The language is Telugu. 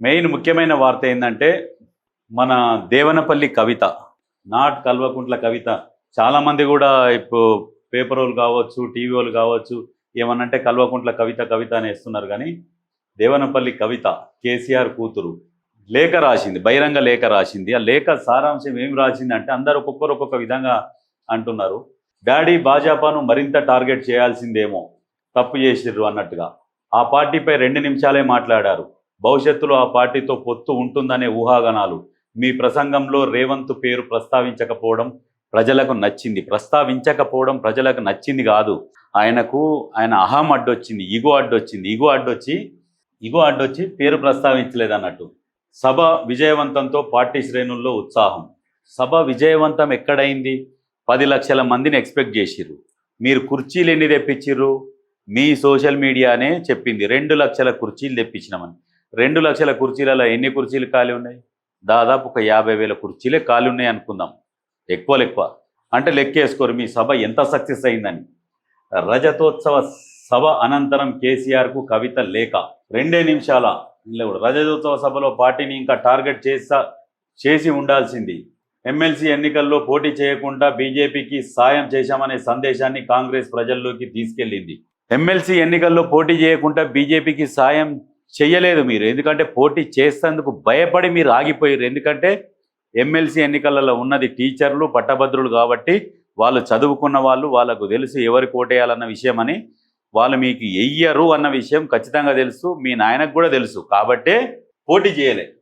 మెయిన్ ముఖ్యమైన వార్త ఏంటంటే మన దేవనపల్లి కవిత, నాట్ కల్వకుంట్ల కవిత. చాలామంది కూడా ఇప్పుడు పేపర్ వాళ్ళు కావచ్చు, టీవీ వాళ్ళు కావచ్చు, ఏమనంటే కల్వకుంట్ల కవిత కవిత అని వేస్తున్నారు. కానీ దేవనపల్లి కవిత కేసీఆర్ కూతురు లేఖ రాసింది, బహిరంగ లేఖ రాసింది. ఆ లేఖ సారాంశం ఏం రాసింది అంటే అందరూ ఒక్కొక్కరు ఒక్కొక్క విధంగా అంటున్నారు. డాడీ భాజపాను మరింత టార్గెట్ చేయాల్సిందేమో, తప్పు చేసిర్రు అన్నట్టుగా. ఆ పార్టీపై 2 నిమిషాలే మాట్లాడారు. భవిష్యత్తులో ఆ పార్టీతో పొత్తు ఉంటుందనే ఊహాగానాలు. మీ ప్రసంగంలో రేవంత్ పేరు ప్రస్తావించకపోవడం ప్రజలకు నచ్చింది. ప్రస్తావించకపోవడం ప్రజలకు నచ్చింది కాదు, ఆయన అహం అడ్డొచ్చింది, ఇగో అడ్డొచ్చి పేరు ప్రస్తావించలేదు అన్నట్టు. సభ విజయవంతంతో పార్టీ శ్రేణుల్లో ఉత్సాహం. సభ విజయవంతం ఎక్కడైంది? 10 లక్షల మందిని ఎక్స్పెక్ట్ చేసిర్రు. మీరు కుర్చీలు ఎన్ని తెప్పించిర్రు? మీ సోషల్ మీడియానే చెప్పింది 2 లక్షల కుర్చీలు తెప్పించినామని. 2 లక్షల కుర్చీలలో ఎన్ని కుర్చీలు ఖాళీ ఉన్నాయి? దాదాపు ఒక 50,000 కుర్చీలే ఖాళీ ఉన్నాయి అనుకుందాం. ఎక్కువ అంటే లెక్కేసుకోరు మీ సభ ఎంత సక్సెస్ అయిందని. రజతోత్సవ సభ అనంతరం కేసీఆర్కు కవిత లేఖ. 2 నిమిషాల రజతోత్సవ సభలో పార్టీని ఇంకా టార్గెట్ చేసి ఉండాల్సింది. ఎమ్మెల్సీ ఎన్నికల్లో పోటీ చేయకుండా బీజేపీకి సాయం చేశామనే సందేశాన్ని కాంగ్రెస్ ప్రజల్లోకి తీసుకెళ్లింది. ఎమ్మెల్సీ ఎన్నికల్లో పోటీ చేయకుండా బీజేపీకి సాయం చెయ్యలేదు మీరు, ఎందుకంటే పోటీ చేసేందుకు భయపడి మీరు ఆగిపోయారు. ఎందుకంటే ఎమ్మెల్సీ ఎన్నికలలో ఉన్నది టీచర్లు, పట్టభద్రులు కాబట్టి వాళ్ళు చదువుకున్న వాళ్ళు, వాళ్ళకు తెలుసు ఎవరికి ఓటేయాలన్న విషయం అని. వాళ్ళు మీకు ఎయ్యరు అన్న విషయం ఖచ్చితంగా తెలుసు, మీ నాయనకు కూడా తెలుసు, కాబట్టే పోటీ చేయలే.